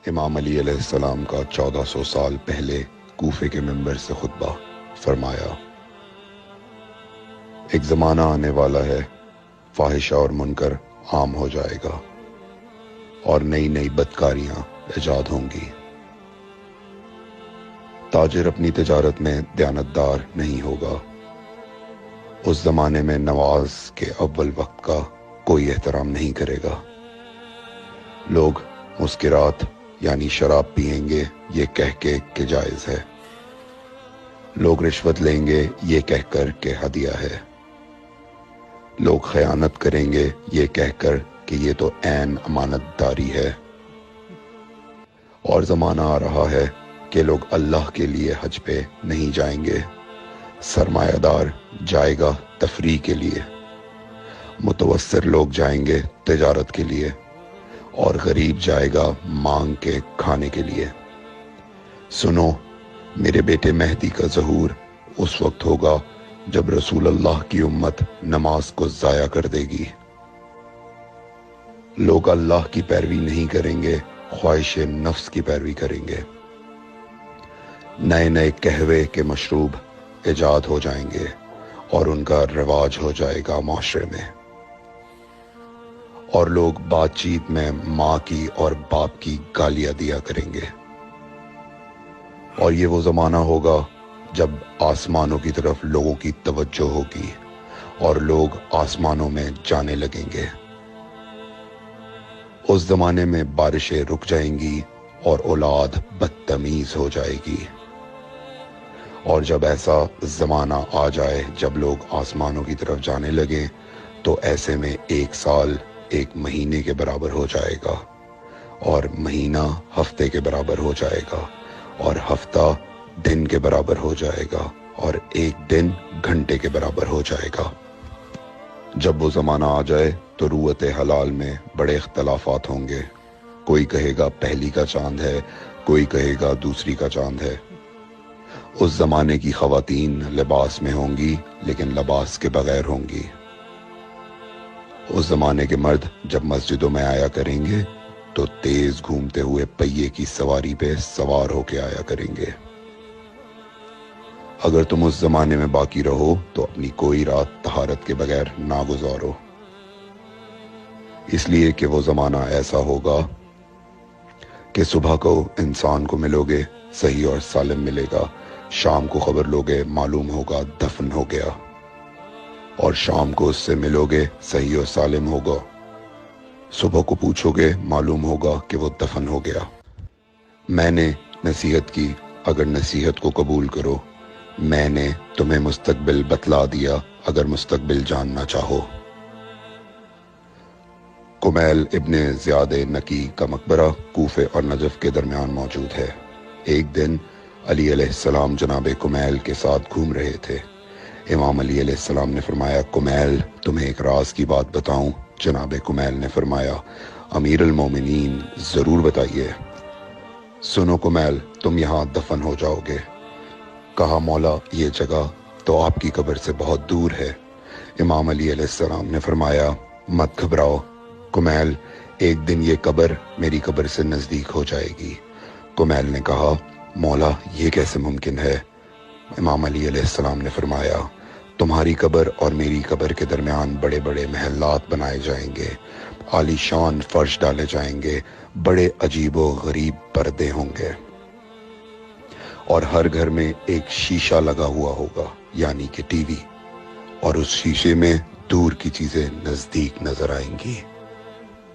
امام علی علیہ السلام کا 1400 سال پہلے کوفے کے منبر سے خطبہ فرمایا، ایک زمانہ آنے والا ہے، فاحشہ اور منکر عام ہو جائے گا اور نئی نئی بدکاریاں ایجاد ہوں گی۔ تاجر اپنی تجارت میں دیانتدار نہیں ہوگا۔ اس زمانے میں نماز کے اول وقت کا کوئی احترام نہیں کرے گا۔ لوگ مسکرات یعنی شراب پئیں گے یہ کہہ کے کہ جائز ہے۔ لوگ رشوت لیں گے یہ کہہ کر کہ ہدیہ ہے۔ لوگ خیانت کریں گے یہ کہہ کر کہ یہ تو عین امانت داری ہے۔ اور زمانہ آ رہا ہے کہ لوگ اللہ کے لیے حج پہ نہیں جائیں گے، سرمایہ دار جائے گا تفریح کے لیے، متوسر لوگ جائیں گے تجارت کے لیے، اور غریب جائے گا مانگ کے کھانے کے لیے۔ سنو، میرے بیٹے مہدی کا ظہور اس وقت ہوگا جب رسول اللہ کی امت نماز کو ضائع کر دے گی۔ لوگ اللہ کی پیروی نہیں کریں گے، خواہش نفس کی پیروی کریں گے۔ نئے نئے قہوے کے مشروب ایجاد ہو جائیں گے اور ان کا رواج ہو جائے گا معاشرے میں، اور لوگ بات چیت میں ماں کی اور باپ کی گالیاں دیا کریں گے۔ اور یہ وہ زمانہ ہوگا جب آسمانوں کی طرف لوگوں کی توجہ ہوگی اور لوگ آسمانوں میں جانے لگیں گے۔ اس زمانے میں بارشیں رک جائیں گی اور اولاد بدتمیز ہو جائے گی۔ اور جب ایسا زمانہ آ جائے جب لوگ آسمانوں کی طرف جانے لگیں تو ایسے میں 1 سال 1 مہینے کے برابر ہو جائے گا، اور مہینہ ہفتے کے برابر ہو جائے گا، اور ہفتہ دن کے برابر ہو جائے گا، اور 1 دن گھنٹے کے برابر ہو جائے گا۔ جب وہ زمانہ آ جائے تو روت حلال میں بڑے اختلافات ہوں گے۔ کوئی کہے گا پہلی کا چاند ہے، کوئی کہے گا دوسری کا چاند ہے۔ اس زمانے کی خواتین لباس میں ہوں گی لیکن لباس کے بغیر ہوں گی۔ اس زمانے کے مرد جب مسجدوں میں آیا کریں گے تو تیز گھومتے ہوئے پہیے کی سواری پہ سوار ہو کے آیا کریں گے۔ اگر تم اس زمانے میں باقی رہو تو اپنی کوئی رات طہارت کے بغیر نہ گزارو، اس لیے کہ وہ زمانہ ایسا ہوگا کہ صبح کو انسان کو ملو گے صحیح اور سالم ملے گا، شام کو خبر لوگے معلوم ہوگا دفن ہو گیا، اور شام کو اس سے ملو گے صحیح اور سالم ہوگا، صبح کو پوچھو گے معلوم ہوگا کہ وہ دفن ہو گیا۔ میں نے نصیحت کی، اگر نصیحت کو قبول کرو، میں نے تمہیں مستقبل بتلا دیا اگر مستقبل جاننا چاہو۔ کمیل ابن زیاد نکی کا مقبرہ کوفے اور نجف کے درمیان موجود ہے۔ ایک دن علی علیہ السلام جناب کمیل کے ساتھ گھوم رہے تھے۔ امام علی علیہ السلام نے فرمایا، کمیل تمہیں ایک راز کی بات بتاؤں؟ جناب کمیل نے فرمایا، امیر المومنین ضرور بتائیے۔ سنو کمیل، تم یہاں دفن ہو جاؤ گے۔ کہا، مولا یہ جگہ تو آپ کی قبر سے بہت دور ہے۔ امام علی علیہ السلام نے فرمایا، مت گھبراؤ کمیل، ایک دن یہ قبر میری قبر سے نزدیک ہو جائے گی۔ کمیل نے کہا، مولا یہ کیسے ممکن ہے؟ امام علی علیہ السلام نے فرمایا، تمہاری قبر اور میری قبر کے درمیان بڑے بڑے محلات بنائے جائیں گے، عالی شان فرش ڈالے جائیں گے، بڑے عجیب و غریب پردے ہوں گے، اور ہر گھر میں ایک شیشہ لگا ہوا ہوگا یعنی کہ ٹی وی، اور اس شیشے میں دور کی چیزیں نزدیک نظر آئیں گی۔